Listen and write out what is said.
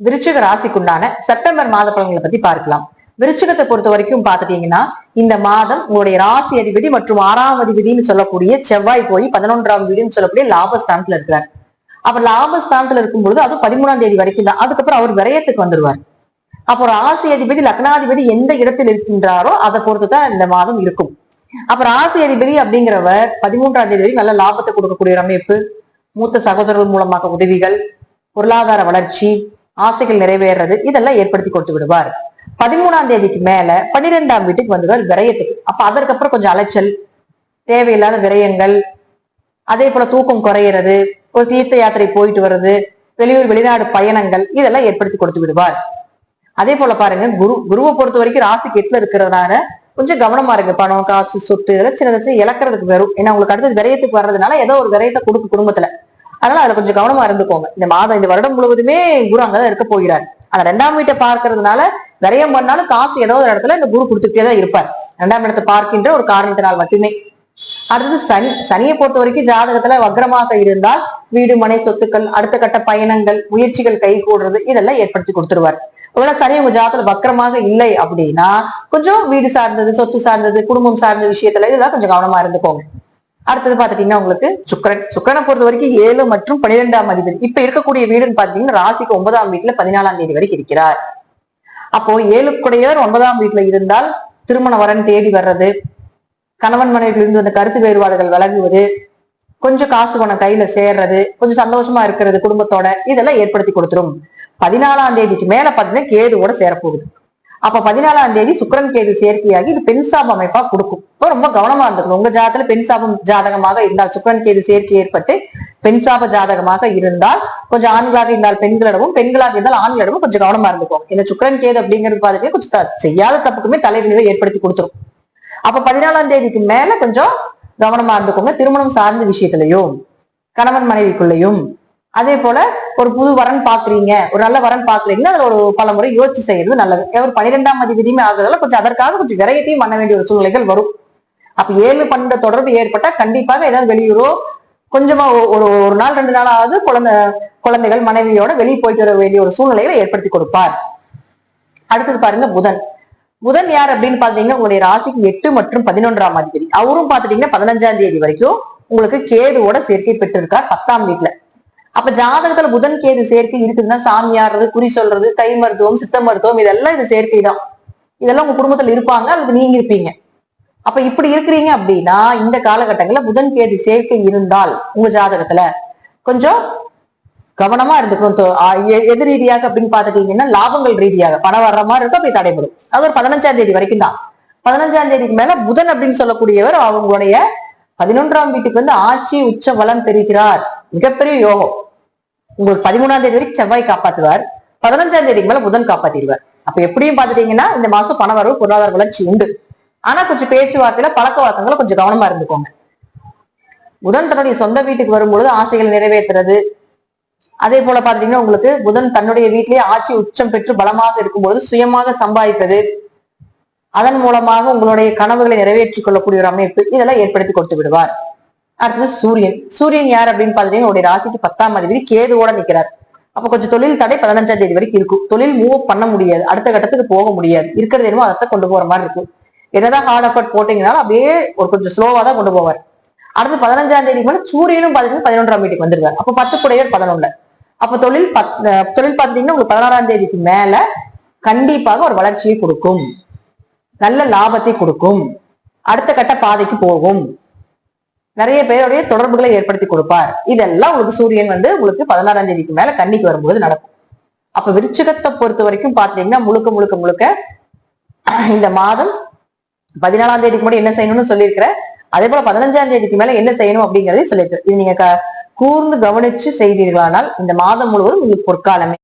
விருச்சிக ராசிக்குண்டான செப்டம்பர் மாத பலன்களை பத்தி பார்க்கலாம். விருச்சிகத்தை பொறுத்த வரைக்கும் பாத்துட்டீங்கன்னா, இந்த மாதம் உங்களுடைய ராசி அதிபதி மற்றும் 6ஆம் அதிபதினு சொல்லக்கூடிய செவ்வாய் போய் 11ஆம் வீடுன்னு சொல்லக்கூடிய லாபஸ்தானத்துல இருக்கிறார். அப்ப லாபஸ்தானத்துல இருக்கும் பொழுது அது 13ஆம் தேதி வரைக்கும் தான். அதுக்கப்புறம் அவர் விரயத்துக்கு வந்துருவார். அப்போ ராசி அதிபதி லக்னாதிபதி எந்த இடத்தில் இருக்கின்றாரோ அதை பொறுத்துதான் இந்த மாதம் இருக்கும். அப்ப ராசி அதிபதி அப்படிங்கிறவர் 13ஆம் தேதி நல்ல லாபத்தை கொடுக்கக்கூடிய அமைப்பு, மூத்த சகோதரர்கள் மூலமாக உதவிகள், பொருளாதார வளர்ச்சி, ஆசைகள் நிறைவேறது, இதெல்லாம் ஏற்படுத்தி கொடுத்து விடுவார். 13ஆம் தேதிக்கு மேல 12ஆம் வீட்டுக்கு வந்துடுவார் விரயத்துக்கு. அப்ப அதற்கப்புறம் கொஞ்சம் அலைச்சல், தேவையில்லாத விரயங்கள், அதே போல தூக்கம் குறையிறது, ஒரு தீர்த்த யாத்திரை போயிட்டு வர்றது, வெளியூர் வெளிநாடு பயணங்கள், இதெல்லாம் ஏற்படுத்தி கொடுத்து விடுவார். அதே போல பாருங்க, குருவை பொறுத்த வரைக்கும் ராசிக்கு 8ல இருக்கிறதுனால கொஞ்சம் கவனமா இருக்கு. பணம், காசு, சொத்து இதெல்லாம் சின்ன இழக்கிறதுக்கு வரும். ஏன்னா உங்களுக்கு அடுத்தது விரயத்துக்கு வர்றதுனால ஏதோ ஒரு விரயத்தை கொடுக்கும் குடும்பத்துல. அதனால அதுல கொஞ்சம் கவனமா இருந்துக்கோங்க. இந்த மாதம், இந்த வருடம் முழுவதுமே குரு அங்கதான் இருக்க போகிறார். அந்த 2ஆம் வீட்டை பார்க்கறதுனால விரயம் பண்ணாலும் காசு ஏதோ ஒரு இடத்துல இந்த குரு கொடுத்துட்டே தான் இருப்பார். 2ஆம் இடத்தை பார்க்கின்ற ஒரு காரணத்தினால் மட்டுமே. அடுத்தது சனியை பொறுத்த வரைக்கும் ஜாதகத்துல வக்ரமாக இருந்தால் வீடு, மனை, சொத்துக்கள், அடுத்த கட்ட பயணங்கள், முயற்சிகள் கை கூடுறது, இதெல்லாம் ஏற்படுத்தி கொடுத்துருவார். ஒருவேளை சனி உங்க ஜாதகத்துல வக்ரமாக இல்லை அப்படின்னா கொஞ்சம் வீடு சார்ந்தது, சொத்து சார்ந்தது, குடும்பம் சார்ந்த விஷயத்துல இதெல்லாம் கொஞ்சம் கவனமா இருந்துக்கோங்க. அடுத்தது பாத்துட்டீங்கன்னா உங்களுக்கு சுக்கிரனை பொறுத்த வரைக்கும் 7 மற்றும் 12ஆம் அதிபதி இப்ப இருக்கக்கூடிய வீடுன்னு பாத்தீங்கன்னா ராசிக்கு 9ஆம் வீட்டுல 14ஆம் தேதி வரைக்கும் இருக்கிறார். அப்போ 7 9ஆம் வீட்டுல இருந்தால் திருமண வரன் தேடி வர்றது, கணவன் மனைவியிலிருந்து அந்த கருத்து வேறுபாடுகள் விலகுவது, கொஞ்சம் காசு பணம் கையில சேர்றது, கொஞ்சம் சந்தோஷமா இருக்கிறது குடும்பத்தோட, இதெல்லாம் ஏற்படுத்தி கொடுத்துரும். 14ஆம் தேதிக்கு மேல பாத்தீங்கன்னா கேதுவோட சேரப்போகுது. அப்ப 14ஆம் தேதி சுக்கிரன் கேது சேர்க்கையாகி இது பெண் சாப அமைப்பா கொடுக்கும். ரொம்ப கவனமா இருந்துக்கணும். உங்க ஜாதகத்துல பெண் சாபம் ஜாதகமாக இருந்தால், சுக்கிரன் கேது சேர்க்கை ஏற்பட்டு பெண் சாப ஜாதகமாக இருந்தால் கொஞ்சம் ஆண்களாக இருந்தால் பெண்களிடமும், பெண்களாக இருந்தால் ஆண்களிடமும் கொஞ்சம் கவனமா இருந்துக்கும். இந்த சுக்கிரன் கேது அப்படிங்கிறது பாத்தீங்கன்னா கொஞ்சம் செய்யாத தப்புக்குமே தலைவிழிவை ஏற்படுத்தி கொடுத்துரும். அப்ப 14ஆம் தேதிக்கு மேல கொஞ்சம் கவனமா இருந்துக்கோங்க. திருமணம் சார்ந்த விஷயத்திலையும், கணவன் மனைவிக்குள்ளேயும், அதே போல ஒரு புது வரன் பாக்குறீங்க, ஒரு நல்ல வரன் பாக்குறீங்கன்னா அதுல ஒரு பல முறை யோசிச்சு செய்யறது நல்லது. ஒரு 12ஆம் அதிபதியுமே ஆகுறதால கொஞ்சம் அதற்காக கொஞ்சம் விரயத்தையும் பண்ண வேண்டிய ஒரு சூழ்நிலைகள் வரும். அப்ப 7 12 தொடர்பு ஏற்பட்டா கண்டிப்பாக ஏதாவது வெளியூரோ கொஞ்சமா ஒரு நாள் 2 நாளாவது குழந்தைகள் மனைவியோட வெளியே போயிட்டு வர வேண்டிய ஒரு சூழ்நிலைகளை ஏற்படுத்தி கொடுப்பார். அடுத்தது பாருங்க புதன் யார் அப்படின்னு பாத்தீங்கன்னா உங்களுடைய ராசிக்கு 8 மற்றும் 11ஆம் அதிபதி. அவரும் பாத்துட்டீங்கன்னா 15ஆம் தேதி வரைக்கும் உங்களுக்கு கேதுவோட சேர்க்கை பெற்றிருக்கார் 10ஆம் வீட்டுல. அப்ப ஜாதகத்துல புதன் கேது சேர்க்கை இருக்குதுன்னா சாமியாடுறது, குறி சொல்றது, கை மருத்துவம், சித்த மருத்துவம், இதெல்லாம் இது சேர்க்கை தான். இதெல்லாம் உங்க குடும்பத்துல இருப்பாங்க, அல்லது நீங்க இருப்பீங்க. அப்ப இப்படி இருக்கிறீங்க அப்படின்னா இந்த காலகட்டங்கள்ல புதன் கேது சேர்க்கை இருந்தால் உங்க ஜாதகத்துல கொஞ்சம் கவனமா இருந்துக்கணும். எது ரீதியாக அப்படின்னு பாத்துட்டீங்கன்னா லாபங்கள் ரீதியாக பணம் வர்ற மாதிரி இருக்கும், அப்படி தடைபடும். அது ஒரு 15ஆம் தேதி வரைக்கும் தான். 15ஆம் தேதிக்கு மேல புதன் அப்படின்னு சொல்லக்கூடியவர் அவங்களுடைய 11ஆம் வீட்டுக்கு வந்து ஆட்சி உச்ச வளம் பெறுகிறார். மிகப்பெரிய யோகம். உங்களுக்கு 13ஆம் தேதி வரைக்கும் செவ்வாய் காப்பாற்றுவார், 15ஆம் தேதிக்கு மேல புதன் காப்பாத்திடுவார். அப்ப எப்படியும் பாத்துட்டீங்கன்னா இந்த மாசம் பண வரவு, பொருளாதார வளர்ச்சி உண்டு. ஆனா கொஞ்சம் பேச்சுவார்த்தையில பழக்க வழக்கங்களை கொஞ்சம் கவனமா இருந்துக்கோங்க. புதன் தன்னுடைய சொந்த வீட்டுக்கு வரும்பொழுது ஆசைகள் நிறைவேற்றுறது, அதே போல பாத்தீங்கன்னா உங்களுக்கு புதன் தன்னுடைய வீட்டிலேயே ஆட்சி உச்சம் பெற்று பலமாக இருக்கும்பொழுது சுயமாக சம்பாதிப்பது, அதன் மூலமாக உங்களுடைய கனவுகளை நிறைவேற்றிக் கொள்ளக்கூடிய ஒரு அமைப்பு, இதெல்லாம் ஏற்படுத்தி கொடுத்து விடுவார். அடுத்தது சூரியன் யார் அப்படின்னு பாத்தீங்கன்னா உங்களுடைய ராசிக்கு 10ஆம் அதிபதி கேதுவோட நிற்கிறார். அப்ப கொஞ்சம் தொழில் தடை 15ஆம் தேதி வரைக்கும் இருக்கும். தொழில் மூவ் பண்ண முடியாது, அடுத்த கட்டத்துக்கு போக முடியாது, இருக்கிறது என்னமோ அதை கொண்டு போற மாதிரி இருக்கும். என்னதான் ஹார்ட் எஃபர்ட் போட்டீங்கன்னாலும் அப்படியே ஒரு கொஞ்சம் ஸ்லோவா தான் கொண்டு போவார். அடுத்து 15ஆம் தேதிக்கு மேல சூரியனும் பாத்தீங்கன்னா 11ஆம் வீட்டுக்கு வந்துருவார். அப்ப 10 குடையர் 11. அப்ப தொழில் பாத்தீங்கன்னா உங்களுக்கு 16ஆம் தேதிக்கு மேல கண்டிப்பாக ஒரு வளர்ச்சியை கொடுக்கும், நல்ல லாபத்தை கொடுக்கும், அடுத்த கட்ட பாதைக்கு போகும், நிறைய பேருடைய தொடர்புகளை ஏற்படுத்தி கொடுப்பார். இதெல்லாம் உங்களுக்கு சூரியன் வந்து உங்களுக்கு 16ஆம் தேதிக்கு மேல கன்னிக்கு வரும்போது நடக்கும். அப்ப விருச்சிகத்தை பொறுத்த வரைக்கும் பாத்தீங்கன்னா முழுக்க இந்த மாதம் 14ஆம் தேதிக்கு முன்னாடி என்ன செய்யணும்னு சொல்லியிருக்கிறேன். அதே போல 15ஆம் தேதிக்கு மேல என்ன செய்யணும் அப்படிங்கறதையும் சொல்லியிருக்கிறேன். இது நீங்க கூர்ந்து கவனிச்சு செய்தீர்களானால் இந்த மாதம் முழுவதும் உங்களுக்கு பொற்காலமே.